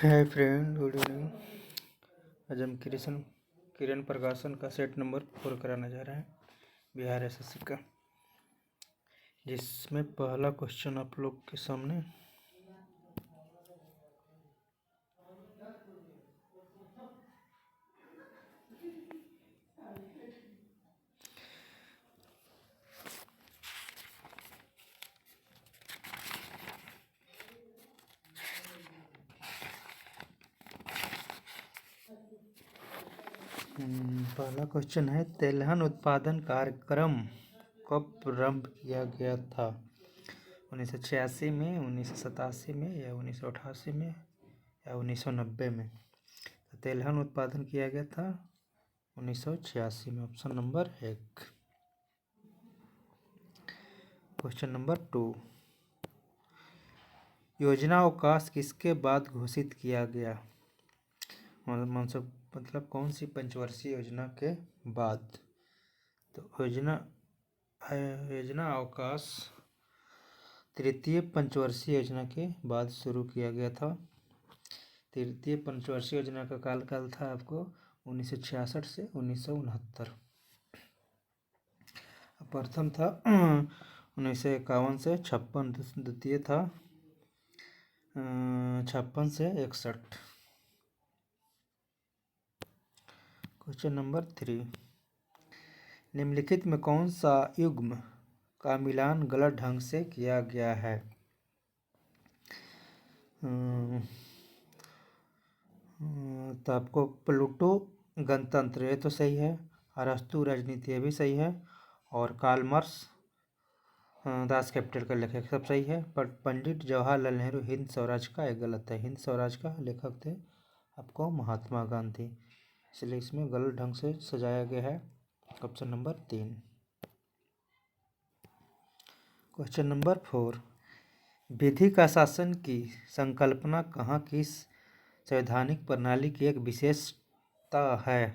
Hi friend, good evening. आज हम किरण प्रकाशन का सेट नंबर 4 कराने जा रहे हैं, बिहार एसएससी का, जिसमें पहला क्वेश्चन आप लोग के सामने। पहला क्वेश्चन है, तेलहन उत्पादन कार्यक्रम कब प्रारंभ किया गया था? 1986 में, 1987 में, या 1988 में, या 1990 में? तो तेलहन उत्पादन किया गया था 1986 में, ऑप्शन नंबर 1। क्वेश्चन नंबर 2, योजना अवकाश किसके बाद घोषित किया गया? मतलब कौन सी पंचवर्षीय योजना के बाद? तो योजना अवकाश तृतीय पंचवर्षीय योजना के बाद शुरू किया गया था। तृतीय पंचवर्षीय योजना का काल था आपको 1966 से 1969। प्रथम था 1951 से 56, द्वितीय था 56 से 61। क्वेश्चन नंबर 3, निम्नलिखित में कौन सा युग्म का मिलान गलत ढंग से किया गया है? तो आपको प्लूटो गणतंत्र, ये तो सही है। अरस्तु राजनीति, ये भी सही है। और कार्ल मार्क्स दास कैपिटल का लेखक, सब सही है। पर पंडित जवाहरलाल नेहरू हिंद स्वराज का एक गलत है। हिंद स्वराज का लेखक थे आपको महात्मा गांधी, इसलिए इसमें गलत ढंग से सजाया गया है। Option number 3। क्वेश्चन नंबर 4, विधि का शासन की संकल्पना कहाँ की संवैधानिक प्रणाली की एक विशेषता है?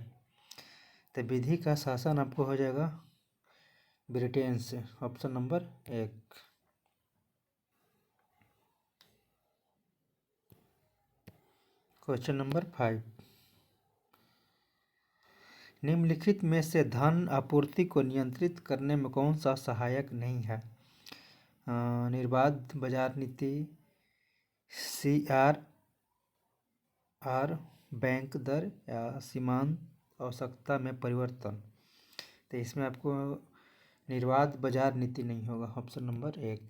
तो विधि का शासन आपको हो जाएगा ब्रिटेन से, ऑप्शन नंबर 1। क्वेश्चन नंबर 5, निम्नलिखित में से धन आपूर्ति को नियंत्रित करने में कौन सा सहायक नहीं है? निर्बाध बाजार नीति, CRR, बैंक दर, या सीमांत आवश्यकता में परिवर्तन? तो इसमें आपको निर्बाध बाजार नीति नहीं होगा, ऑप्शन नंबर 1।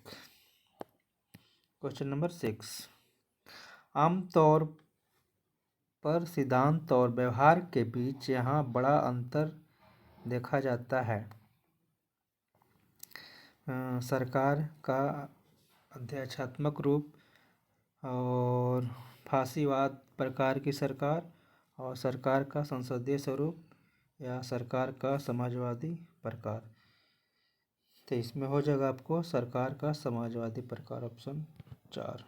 क्वेश्चन नंबर 6, आमतौर पर सिद्धांत और व्यवहार के बीच यहाँ बड़ा अंतर देखा जाता है। सरकार का अध्यात्मात्मक रूप, और फासीवाद प्रकार की सरकार, और सरकार का संसदीय स्वरूप, या सरकार का समाजवादी प्रकार? तो इसमें हो जाएगा आपको सरकार का समाजवादी प्रकार, ऑप्शन 4।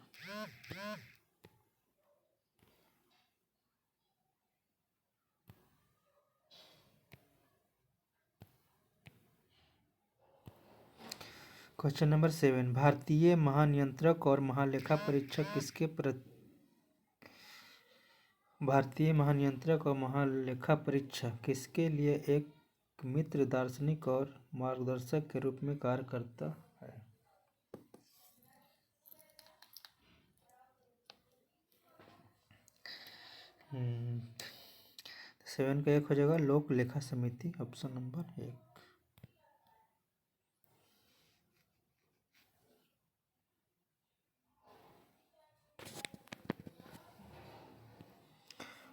क्वेश्चन नंबर 7, भारतीय महानियंत्रक और महालेखा परीक्षक किसके लिए एक मित्र, दार्शनिक और मार्गदर्शक के रूप में कार्य करता है? 7 का 1 हो जाएगा लोक लेखा समिति, ऑप्शन नंबर 1।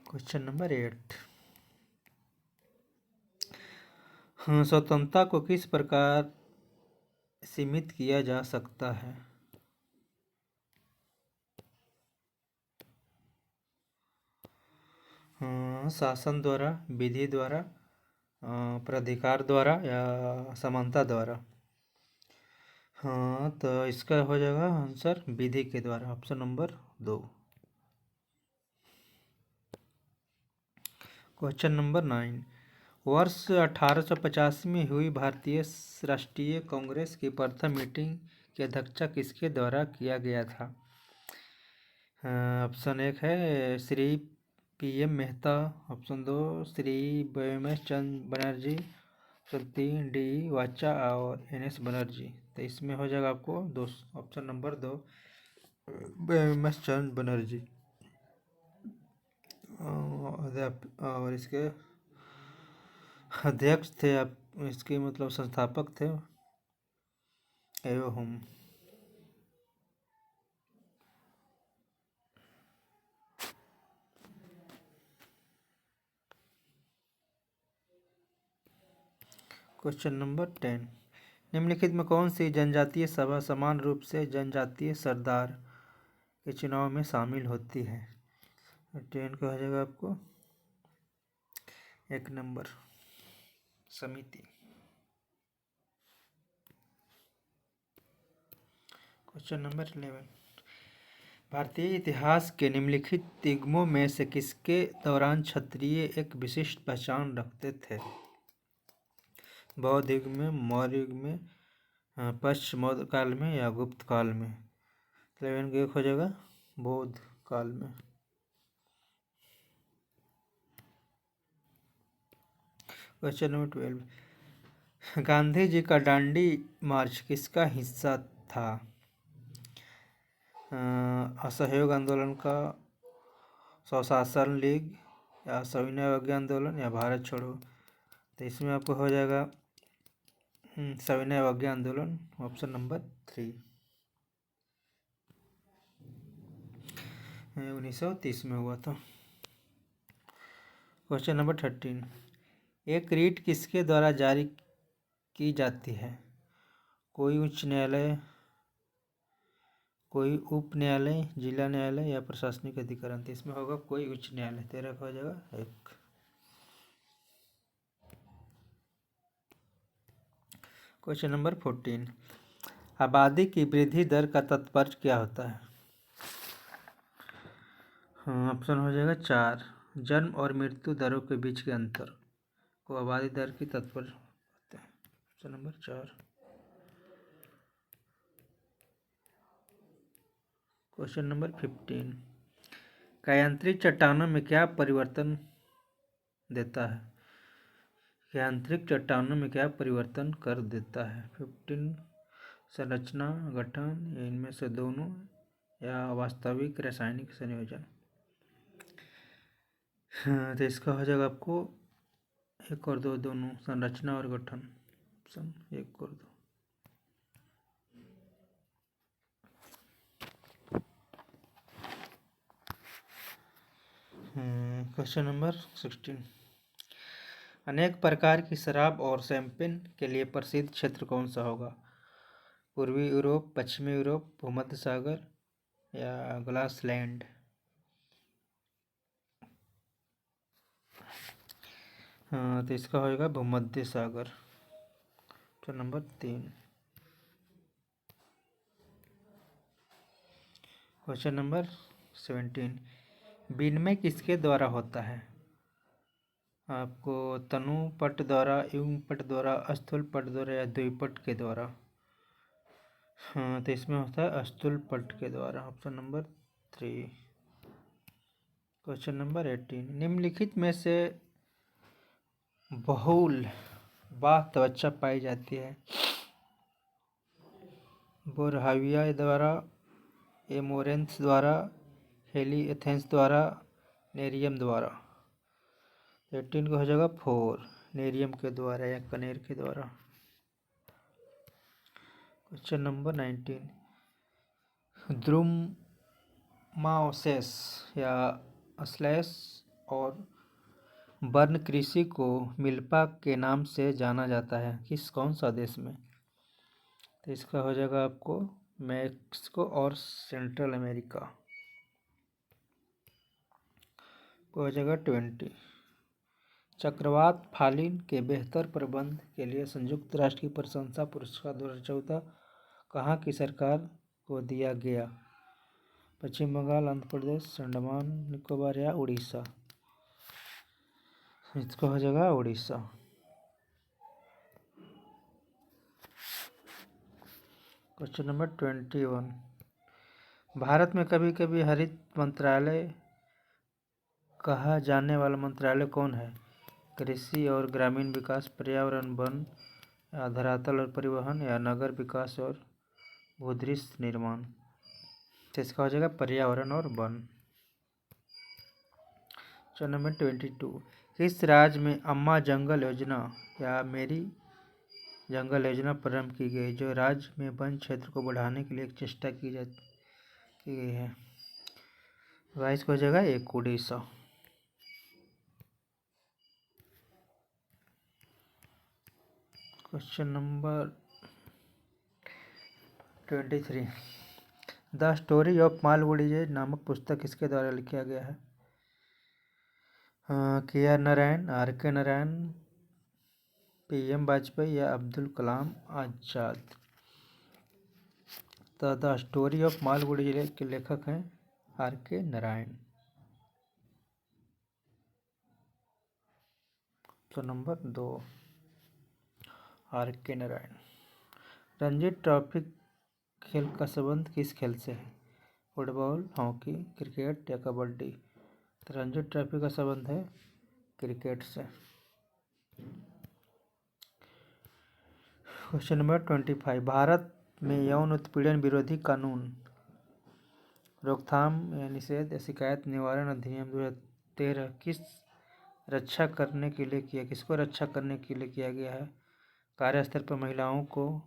क्वेश्चन नंबर 8, स्वतंत्रता को किस प्रकार सीमित किया जा सकता है? शासन द्वारा, विधि द्वारा, प्राधिकार द्वारा, या समानता द्वारा? तो इसका हो जाएगा आंसर विधि के द्वारा, ऑप्शन नंबर 2। क्वेश्चन नंबर 9, वर्ष 1850 में हुई भारतीय राष्ट्रीय कांग्रेस की प्रथम मीटिंग की अध्यक्षता किसके द्वारा किया गया था? ऑप्शन 1 है Shri PM Mehta, option 2 Shri BMS चंद्र बनर्जी, ऑप्शन 3 D वाचा और NS बनर्जी। तो इसमें हो जाएगा आपको ऑप्शन नंबर 2 BMS चंद्र बनर्जी। और इसके अध्यक्ष थे आप, इसके मतलब संस्थापक थे एवं क्वेश्चन नंबर 10, निम्नलिखित में कौन सी जनजातीय सभा समान रूप से जनजातीय सरदार के चुनाव में शामिल होती है? 10 का हो जाएगा आपको 1 नंबर समिति। क्वेश्चन नंबर 11, भारतीय इतिहास के निम्नलिखित युगों में से किसके दौरान क्षत्रिय एक विशिष्ट पहचान रखते थे? बौद्ध युग में, मौर्य युग में, पश्चिम मौर्य काल में या गुप्त काल में? 11 का हो जाएगा बौद्ध काल में। क्वेश्चन नंबर 12, गांधी जी का दांडी मार्च किसका हिस्सा था? असहयोग आंदोलन का, स्वशासन लीग या सविनय अवज्ञा आंदोलन या भारत छोड़ो? तो इसमें आपको हो जाएगा सविनय अवज्ञा आंदोलन, ऑप्शन नंबर 3। 1930 में हुआ था। क्वेश्चन नंबर 13, एक रीट किसके द्वारा जारी की जाती है? कोई उच्च न्यायालय, कोई उप न्यायालय, जिला न्यायालय या प्रशासनिक अधिकरण? तो इसमें होगा कोई उच्च न्यायालय। 13 का हो जाएगा 1। क्वेश्चन नंबर 14, आबादी की वृद्धि दर का तात्पर्य क्या होता है? ऑप्शन हो जाएगा 4, जन्म और मृत्यु दरों के बीच के अंतर को आबादी दर की तात्पर्य होता है। Option number 4। क्वेश्चन नंबर 15, यांत्रिक चट्टानों में क्या परिवर्तन देता है? यांत्रिक चट्टानों में क्या परिवर्तन कर देता है? 15, संरचना, गठन, इनमें से दोनों या वास्तविक रासायनिक संयोजन? तो इसका हो जाएगा आपको 1 और 2 दोनों, संरचना और गठन, ऑप्शन 1 और 2। क्वेश्चन नंबर 16, अनेक प्रकार की शराब और शैंपेन के लिए प्रसिद्ध क्षेत्र कौन सा होगा? पूर्वी यूरोप, पश्चिमी यूरोप, भूमध्य सागर या ग्लासलैंड? तो इसका होगा भूमध्य सागर, तो नंबर 3। क्वेश्चन नंबर 17, विनिमय किसके द्वारा होता है? आपको तनु पट द्वारा, युग्म पट द्वारा, स्थूल पट द्वारा या द्विपट के द्वारा? तो इसमें होता है स्थूल पट के द्वारा, ऑप्शन नंबर 3। क्वेश्चन नंबर 18, निम्नलिखित में से बहुल बाह्य त्वचा पाई जाती है? बोरहाविया द्वारा, एमोरेंस द्वारा, हेलिएथेंस द्वारा, नेरियम द्वारा? 18 का हो जाएगा 4, नेरियम के द्वारा या कनेर के द्वारा। क्वेश्चन नंबर 19, द्रुमाओसेस या स्लैश और बर्न कृषि को मिल्पा के नाम से जाना जाता है कौन सा देश में? तो इसका हो जाएगा आपको मैक्सिको और सेंट्रल अमेरिका को हो जाएगा 20। चक्रवात फालिन के बेहतर प्रबंध के लिए संयुक्त राष्ट्र की प्रशंसा पुरस्कार 2014 कहाँ की सरकार को दिया गया? पश्चिम बंगाल, आंध्र प्रदेश, अंडमान निकोबार या उड़ीसा? इसका हो जाएगा उड़ीसा। क्वेश्चन नंबर 21, भारत में कभी कभी हरित मंत्रालय कहा जाने वाला मंत्रालय कौन है? कृषि और ग्रामीण विकास, पर्यावरण वन, या धरातल और परिवहन, या नगर विकास और भूदृश्य निर्माण। तो इसका हो जाएगा पर्यावरण और वन। क्वेश्चन नंबर 22, किस राज्य में अम्मा जंगल योजना या मेरी जंगल योजना प्रारंभ की गई, जो राज्य में वन क्षेत्र को बढ़ाने के लिए एक चेष्टा की गई है? 22 को हो जाएगा एक Odisha. Question number 23, the story of Malgudi नामक पुस्तक किसके द्वारा लिखा गया है? के.आर. नारायण, आर.के. नारायण, पी.एम. वाजपेयी या अब्दुल कलाम आजाद। तो द स्टोरी ऑफ मालगुडी के लेखक हैं आर.के. नारायण। तो नंबर 2 आर.के. नारायण। रणजी ट्रॉफी खेल का संबंध किस खेल से है? फुटबॉल, हॉकी, क्रिकेट या कबड्डी? तो रणजी ट्रॉफी का संबंध है क्रिकेट से। क्वेश्चन नंबर 25, भारत में यौन उत्पीड़न विरोधी कानून रोकथाम या निषेध या शिकायत निवारण अधिनियम 2013 किसको रक्षा करने के लिए किया गया है? कार्यस्थल पर महिलाओं को,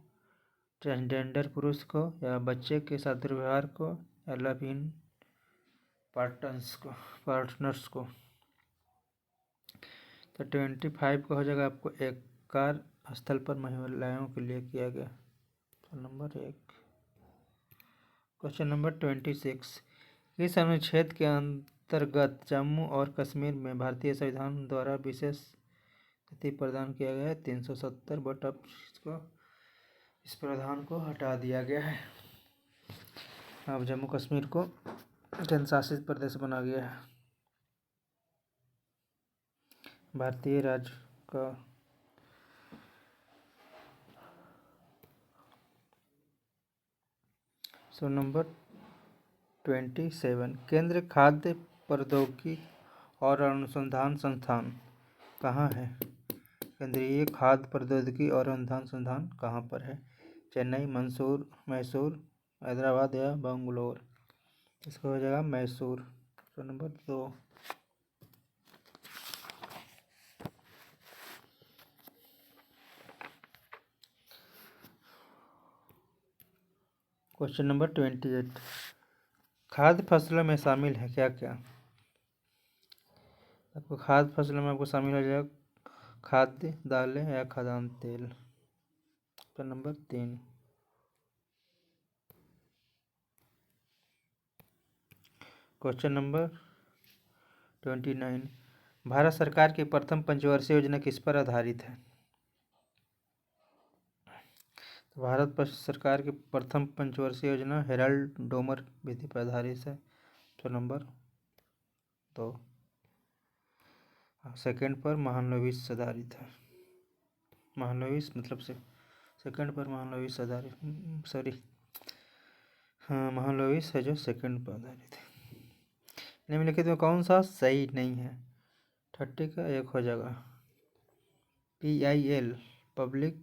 ट्रांसजेंडर पुरुष को, या बच्चे के साथ दुर्व्यवहार को, या लव इन पार्टनर्स को? तो 25 को हो जाएगा आपको एक कार्यस्थल पर महिलाओं के लिए किया गया। तो नंबर 1। क्वेश्चन नंबर 26, किस अनुच्छेद के अंतर्गत जम्मू और कश्मीर में भारतीय संविधान द्वारा विशेष स्थिति प्रदान किया गया है? 370, बट अब इस प्रावधान को हटा दिया गया है। अब जम्मू कश्मीर को केंद्र शासित प्रदेश बना गया है, भारतीय राज्य का। सो नंबर 27, केंद्रीय खाद्य प्रौद्योगिकी और अनुसंधान संस्थान कहाँ है? केंद्रीय खाद्य प्रौद्योगिकी और अनुसंधान संस्थान कहाँ पर है? चेन्नई, मैसूर, हैदराबाद या बेंगलोर? इसका हो जाएगा मैसूर। तो नंबर 2। क्वेश्चन नंबर 28, खाद्य फसलों में शामिल है क्या क्या? आपको खाद्य फसलों में आपको शामिल हो जाएगा खाद्य दालें या खाद्यान्न तेल। तो नंबर 3। क्वेश्चन नंबर 29, भारत सरकार की प्रथम पंचवर्षीय योजना किस पर आधारित है? भारत सरकार की प्रथम पंचवर्षीय योजना हेराल्ड डोमर विधि पर आधारित है। तो नंबर 2। सेकंड पर महालनोबिस आधारित है। महालनोबिस मतलब से सेकंड पर महालनोबिस आधारित, सॉरी, हाँ महालनोबिस है जो सेकंड पर आधारित है। निम्नलिखित में कौन सा सही नहीं है? 30 का 1 हो जाएगा। PIL पब्लिक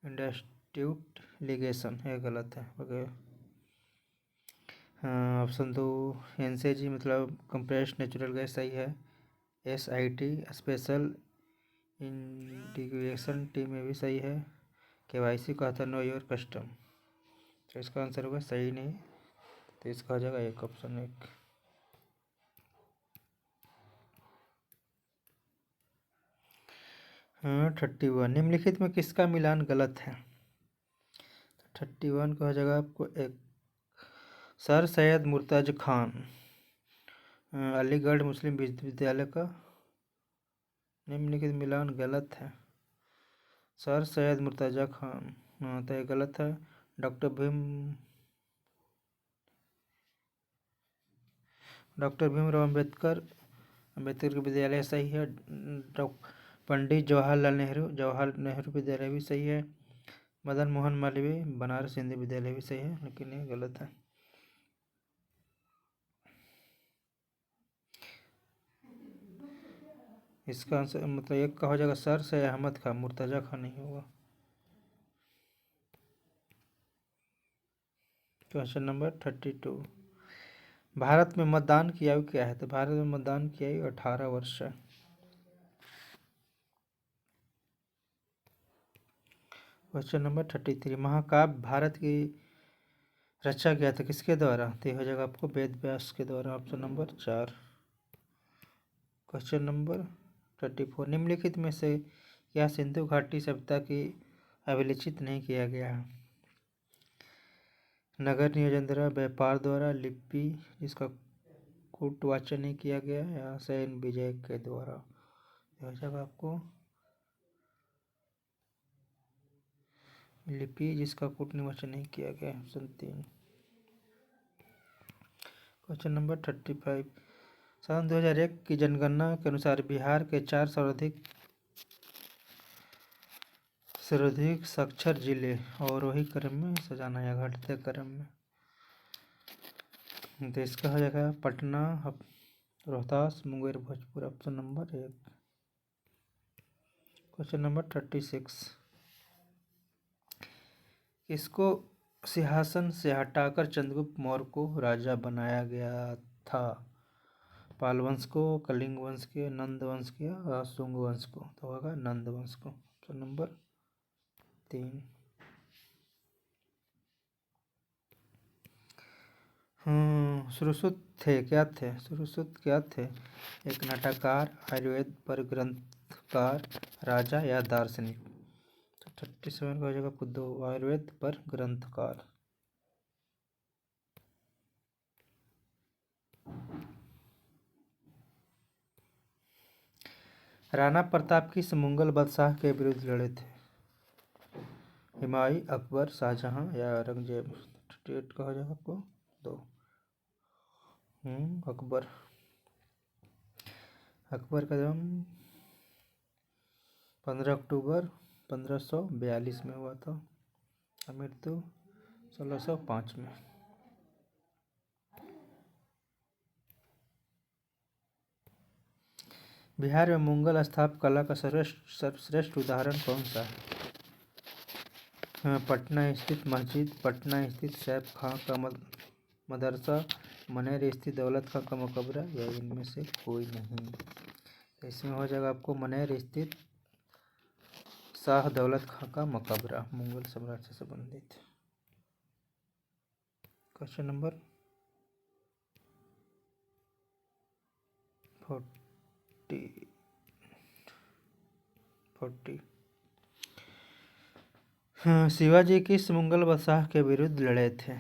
इंस्टीट्यूट लिगेशन है, गलत है वगैरह। ऑप्शन 2 NCG मतलब कंप्रेस्ड नेचुरल गैस सही है। SIT स्पेशल इंटीग्रेशन टीम में भी सही है। KYC का था नो योर कस्टम। तो इसका आंसर होगा सही नहीं, तो इसका हो जाएगा एक, ऑप्शन 1। हाँ 31, निम्नलिखित में किसका मिलान गलत है? 31 का हो जाएगा आपको एक, सर सैयद मुर्तज़ा खान अलीगढ़ मुस्लिम विश्वविद्यालय का निम्नलिखित मिलान गलत है। सर सैयद मुर्तज़ा खान, तो ये गलत है। डॉक्टर भीमराव अम्बेडकर के विद्यालय सही है। पंडित जवाहरलाल नेहरू विद्यालय भी सही है। मदन मोहन मालवीय बनारस हिंदू विद्यालय भी सही है, लेकिन ये गलत है। इसका आंसर मतलब एक का हो जाएगा सर से अहमद खान, मुर्तजा खान नहीं होगा। क्वेश्चन नंबर 32, भारत में मतदान की आयु क्या है? तो भारत में मतदान की आयु 18 वर्ष है। क्वेश्चन नंबर 33, महाकाव्य भारत की रचा गया था किसके द्वारा? तो यह हो जाएगा आपको वेद व्यास के द्वारा, ऑप्शन नंबर 4। क्वेश्चन नंबर 34, निम्नलिखित में से क्या सिंधु घाटी सभ्यता की अभिलिखित नहीं किया गया है? नगर नियोजन द्वारा, व्यापार द्वारा, लिपि जिसका कूटवाचन नहीं किया गया, या सैन्य विजय के द्वारा? यह हो जाएगा आपको लिपि जिसका कूटनिवाचन नहीं किया गया, ऑप्शन 3। क्वेश्चन नंबर 35, सन 2001 की जनगणना के अनुसार बिहार के 4 सर्वाधिक साक्षर जिले और वही क्रम में सजाना या घटते क्रम में, तो इसका हो जाएगा Patna, Rohtas, Munger, Bhojpur, option number 1। Question number 36, किसको सिंहासन से हटाकर चंद्रगुप्त मौर्य को राजा बनाया गया था? पाल वंश को, कलिंग वंश के, नंद वंश के, या शुंग वंश को? तो होगा नंद वंश को, ऑप्शन नंबर 3। सुश्रुत क्या थे? एक नाटककार, आयुर्वेद पर ग्रंथकार, राजा या दार्शनिक? तो 37 का हो जाएगा आपको 2, आयुर्वेद पर ग्रंथकार। राणा प्रताप किस मुगल बादशाह के विरुद्ध लड़े थे? हुमायूं, अकबर, शाहजहां या औरंगजेब? 38 का हो जाएगा आपको 2, अकबर। अकबर का जन्म 15 अक्टूबर 1542 में हुआ था, मृत्यु 1605 में। बिहार में मुगल स्थापत्य कला का सर्वश्रेष्ठ उदाहरण कौन सा है? पटना स्थित मस्जिद, पटना स्थित सैफ खां का मदरसा, मनेर स्थित दौलत खां का मकबरा, या इनमें से कोई नहीं? तो इसमें हो जाएगा आपको मनेर स्थित शाह दौलत खां का मकबरा, मुगल सम्राट से संबंधित। क्वेश्चन नंबर 40, शिवाजी किस मुगल बादशाह के विरुद्ध लड़े थे?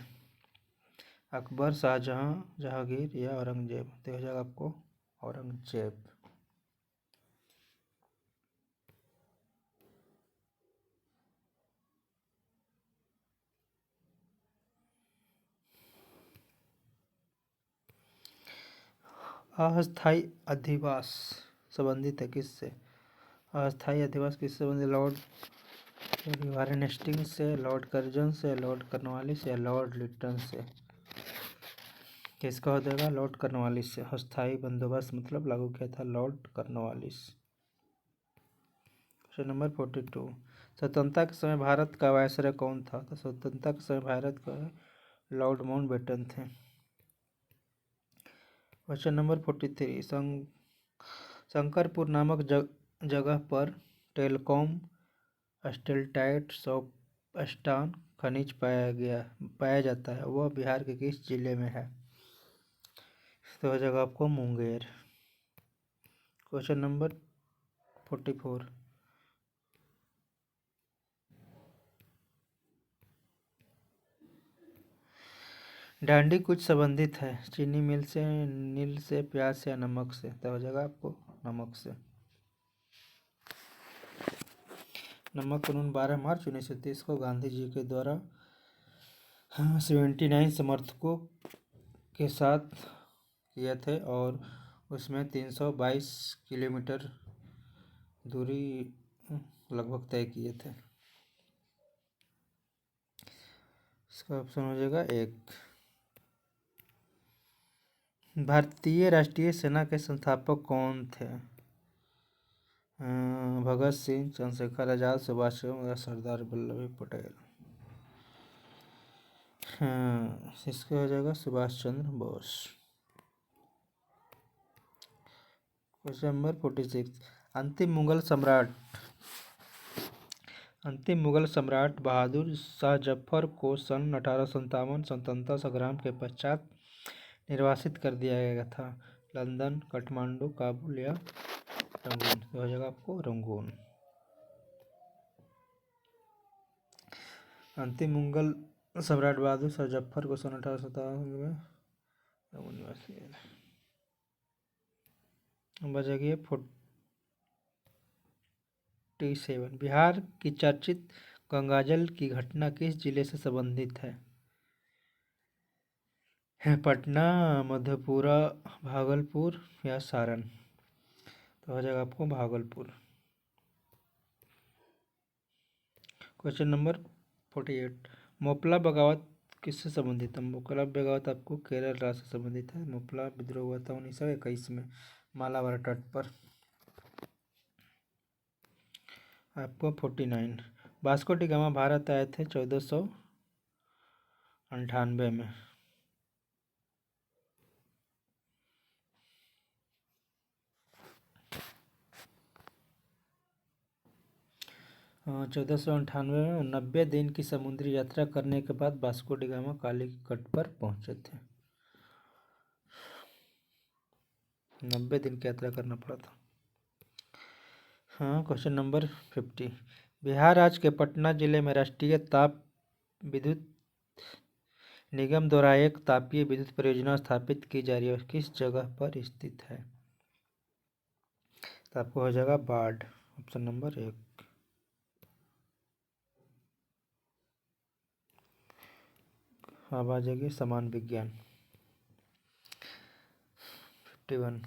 अकबर, शाहजहां, जहांगीर या औरंगजेब? तो हो जाएगा आपको औरंगजेब। अस्थायी अधिवास संबंधित है किससे? अस्थायी अधिवास किससे संबंधित? लॉर्ड वारेन हेस्टिंग्स से, लॉर्ड कर्जन से, लॉर्ड कॉर्नवालिस या लॉर्ड लिटन से? किसका हो जाएगा? लॉर्ड कॉर्नवालिस से। अस्थायी बंदोबस्त मतलब लागू किया था लॉर्ड कॉर्नवालिस। क्वेश्चन नंबर 42, स्वतंत्रता के समय भारत का वायसराय कौन था? तो स्वतंत्रता के समय भारत का लॉर्ड माउंटबेटन थे। क्वेश्चन नंबर 43, शंकरपुर नामक जगह पर टेलकॉम स्टेलटाइट सॉपस्टान खनिज पाया जाता है, वह बिहार के किस जिले में है? तो हो जाएगा आपको मुंगेर। क्वेश्चन नंबर 44, डांडी कुछ संबंधित है चीनी मिल से, नील से, प्याज से या नमक से? तो हो जाएगा आपको नमक से। नमक कानून 12 मार्च 1930 को गांधी जी के द्वारा 79 समर्थकों के साथ किए थे और उसमें 322 किलोमीटर दूरी लगभग तय किए थे। इसका ऑप्शन हो जाएगा 1। भारतीय राष्ट्रीय सेना के संस्थापक कौन थे? भगत सिंह, चंद्रशेखर आजाद, सुभाष चंद्र बोस या सरदार वल्लभ भाई पटेल। इसका हो जाएगा सुभाष चंद्र बोस। Question number 46। अंतिम मुगल सम्राट बहादुर शाह जफर को सन 1857 स्वतंत्रता संग्राम के पश्चात निर्वासित कर दिया गया था। लंदन, काठमांडू, काबुल या रंगून। तो हो जाएगा आपको रंगून। अंतिम मुगल सम्राट बहादुर शाह जफर को सन 1857 में रंगून निवासी बजाइए 47। बिहार की चर्चित गंगाजल की घटना किस जिले से संबंधित है? पटना, मधेपुरा, भागलपुर या सारण। तो हो जाएगा आपको भागलपुर। Question number 48। मोपला बगावत किससे संबंधित है? मोपला बगावत आपको केरल राज्य से संबंधित है। मोपला विद्रोह हुआ था 1921 में मालाबार तट पर। आपको 49। वास्को डी गामा भारत आए थे 1498 में। 1498 में 90 दिन की समुद्री यात्रा करने के बाद वास्को डी गामा काली तट पर पहुंचे थे। 90 दिन की यात्रा करना पड़ा था। Question number 50। बिहार राज्य के पटना जिले में राष्ट्रीय ताप विद्युत निगम द्वारा एक तापीय विद्युत परियोजना स्थापित की जा रही है। किस जगह पर स्थित है? तो आपको हो जाएगा बाढ़। Option number 1। अब आ जाएगी समान विज्ञान। 51।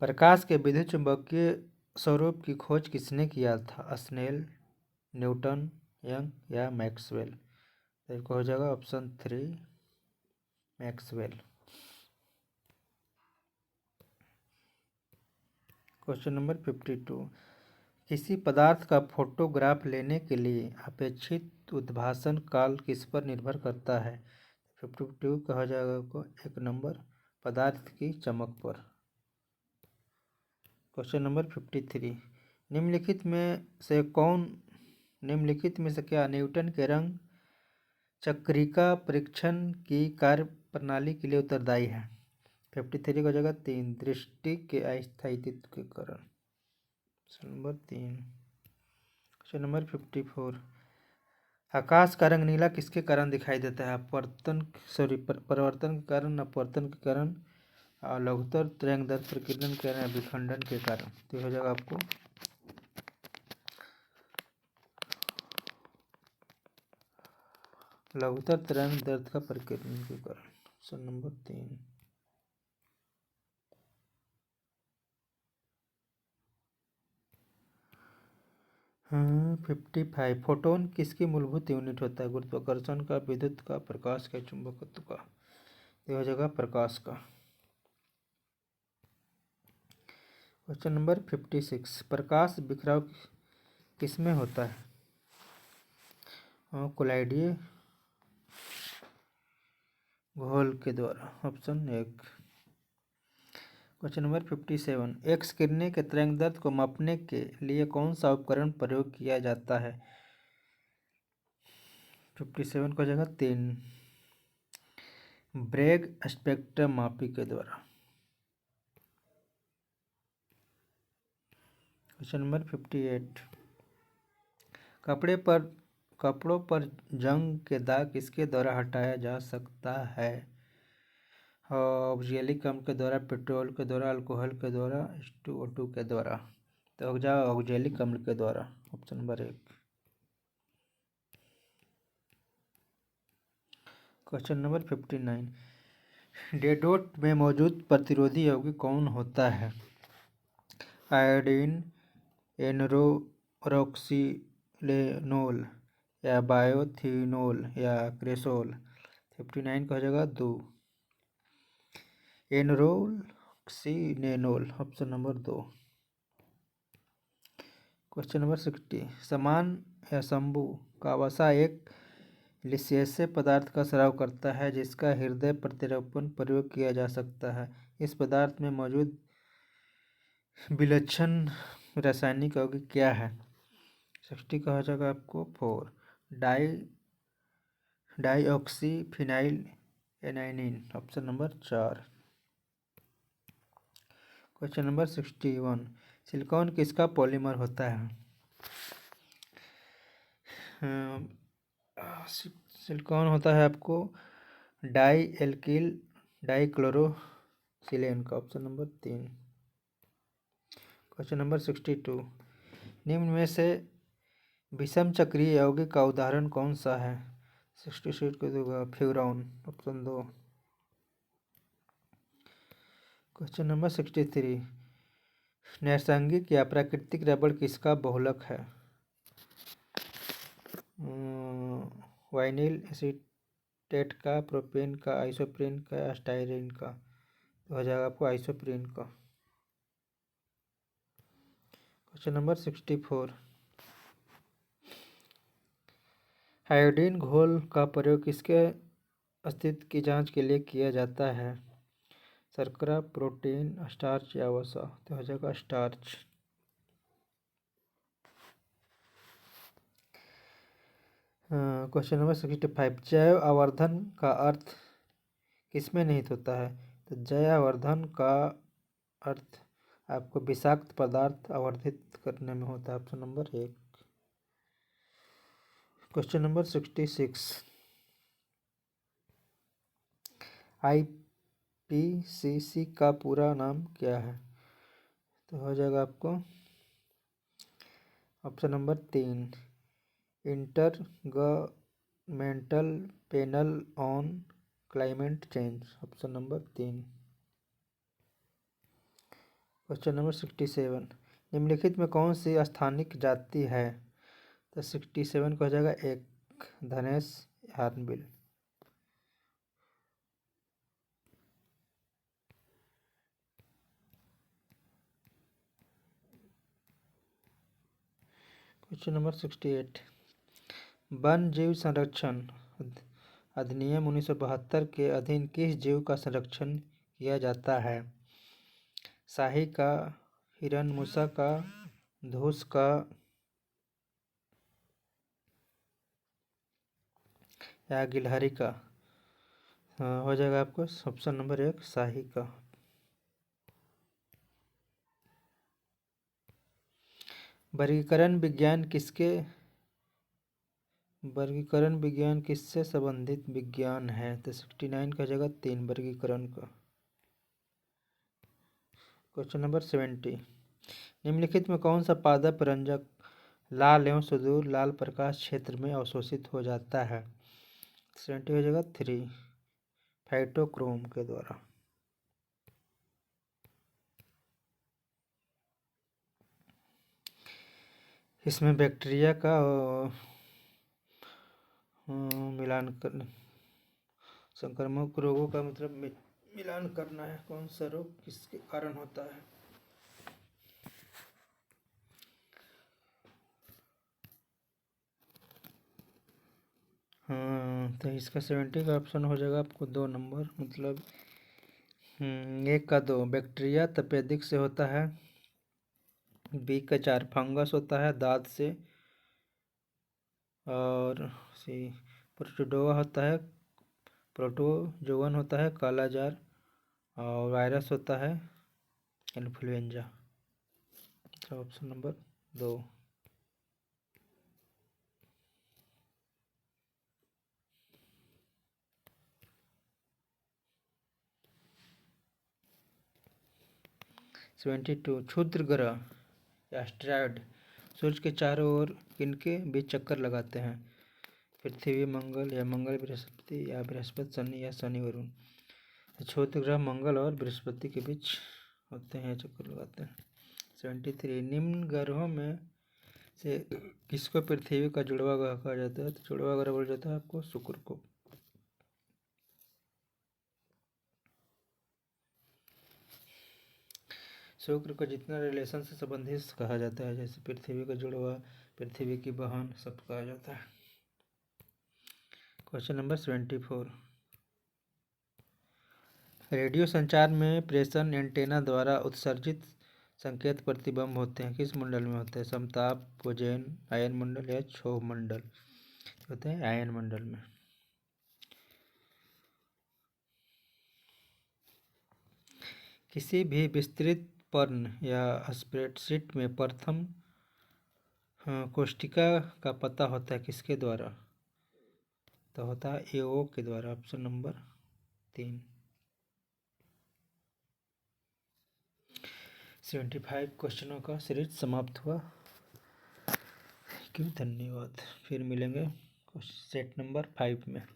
प्रकाश के विद्युत चुंबकीय स्वरूप की खोज किसने किया था? स्नेल, न्यूटन, यंग या मैक्सवेल। तो हो जाएगा ऑप्शन 3 मैक्सवेल। Question number 52। किसी पदार्थ का फोटोग्राफ लेने के लिए अपेक्षित उद्भासन काल किस पर निर्भर करता है? 52 कहा जाएगा आपको 1 नंबर पदार्थ की चमक पर। Question number 53। निम्नलिखित में से क्या न्यूटन के रंग चक्रिका परीक्षण की कार्य प्रणाली के लिए उत्तरदायी है? 53 का जगह 3 दृष्टि के अस्थायित्व के कारण। नंबर 3। Question number 54। आकाश का रंग नीला किसके कारण दिखाई देता है? परिवर्तन के कारण, अपवर्तन के कारण, लघुत्तर तरंगदैर्घ्य प्रकीर्णन के कारण, विखंडन के कारण। तो हो जाएगा आपको लघुत्तर तरंगदैर्घ्य का प्रकीर्णन के कारण। Option number 3। हाँ 55। फोटोन किसकी मूलभूत यूनिट होता है? गुरुत्वाकर्षण का, विद्युत का, प्रकाश का, चुंबकत्व का। तो हो जाएगा प्रकाश का। Question number 56। प्रकाश बिखराव किसमें होता है? कोलाइडीय घोल के द्वारा। ऑप्शन 1। Question number 57। एक्स किरणें के तरंगदैर्घ्य को मापने के लिए कौन सा उपकरण प्रयोग किया जाता है? 57 का जगह 3 ब्रेग स्पेक्ट्रोमापी के द्वारा। Question number 58। कपड़ों पर जंग के दाग किसके द्वारा हटाया जा सकता है? ऑक्जेलिक अम्ल के द्वारा, पेट्रोल के द्वारा, अल्कोहल के द्वारा, H2O2 के द्वारा। तो हो जाएगा ऑक्जेलिक अम्ल के द्वारा। Option number 1। Question number 59। डेडोट में मौजूद प्रतिरोधी यौगिक कौन होता है? आयोडीन, एनरोक्सिलेनोल या बायोथिनोल या क्रेसोल। 59 का हो जाएगा 2 एनरोक्सिलेनोल। Option number 2। Question number 60। समान या शंभु का वसा एक लिसियस पदार्थ का स्राव करता है जिसका हृदय प्रत्यारोपण प्रयोग किया जा सकता है। इस पदार्थ में मौजूद विलक्षण रासायनिक यौगिक क्या है? 60 का हो जाएगा आपको 4 dioxy phenyl alanine, option number 4। Question number 61। Silicon किसका पॉलीमर होता है? सिलिकॉन होता है आपको डाई एल्किल डाईक्लोरोसिलेन का, ऑप्शन नंबर 3। Question number 62। निम्न में से विषम चक्रीय यौगिक का उदाहरण कौन सा है? 66 को दूंगा फ्यूरॉन, ऑप्शन 2। Question number 63। नैसर्गिक या प्राकृतिक रबड़ किसका बहुलक है? वाइनिल एसीटेट का, प्रोपेन का, आइसोप्रीन का, स्टाइरीन का। तो हो जाएगा आपको आइसोप्रीन का। Question number 64। आयोडीन घोल का प्रयोग किसके अस्तित्व की जांच के लिए किया जाता है? शर्करा, प्रोटीन, स्टार्च या वसा। तो हो जाएगा स्टार्च। Question number 65। जैव आवर्धन का अर्थ किसमें निहित होता है? तो जैव आवर्धन का अर्थ आपको विषाक्त पदार्थ आवर्धित करने में होता है, option number 1। Question number 66। IPCC का पूरा नाम क्या है? तो हो जाएगा आपको option number 3 intergovernmental panel on climate change, option number 3। Question number 67। निम्नलिखित में कौन सी स्थानिक जाति है? तो 67 को हो जाएगा 1 धनेश हार्नबिल। Question number 68। वन जीव संरक्षण अधिनियम 1972 के अधीन किस जीव का संरक्षण किया जाता है? शाही का, हिरनमूसा का, धूस का या गिलहरी का। हो जाएगा आपको ऑप्शन नंबर 1 शाही का। वर्गीकरण विज्ञान किससे संबंधित विज्ञान है? तो 69 का जगह 3 वर्गीकरण का। Question number 70। निम्नलिखित में कौन सा पादप रंजक लाल एवं सुदूर लाल प्रकाश क्षेत्र में अवशोषित हो जाता है? 70 हो जाएगा 3 फाइटोक्रोम के द्वारा। इसमें बैक्टीरिया का मिलान कर संक्रामक रोगों का मतलब मिलान करना है। कौन सा रोग किसके कारण होता है? तो इसका 70 का ऑप्शन हो जाएगा आपको 2 नंबर, मतलब 1 का 2 बैक्टीरिया तपेदिक से होता है, बी का 4 फंगस होता है दांत से, और सी प्रोटोजोआ होता है, प्रोटोजोवन होता है कालाजार, और वायरस होता है इन्फ्लुएंजा। तो ऑप्शन नंबर 2। क्षुद्र ग्रह या एस्टेरॉयड सूर्य के चारों ओर किनके बीच चक्कर लगाते हैं? पृथ्वी, मंगल या मंगल बृहस्पति, या बृहस्पति शनि, या शनि वरुण। क्षुद्र ग्रह मंगल और बृहस्पति के बीच होते हैं, चक्कर लगाते हैं। 73। निम्न ग्रहों में से किसको पृथ्वी का जुड़वा ग्रह कहा जाता है? तो जुड़वा ग्रह बोला जाता है आपको शुक्र को। शुक्र को जितना रिलेशन से संबंधित कहा जाता है, जैसे पृथ्वी का जुड़वा, पृथ्वी की बहन, सब कहा जाता है। Question number 74। रेडियो संचार में प्रेषण एंटेना द्वारा उत्सर्जित संकेत प्रतिबिंब होते हैं, किस मंडल में होते हैं? समताप, कोजेन, आयन मंडल या क्षोभ मंडल? होते हैं आयन मंडल में। किसी भी विस्तृत पर्ण या स्प्रेडशीट में प्रथम कोष्ठिका का पता होता है किसके द्वारा? तो होता है AO के द्वारा। Option number 3। 75 क्वेश्चनों का सीरीज समाप्त हुआ। धन्यवाद। फिर मिलेंगे सेट नंबर 5 में।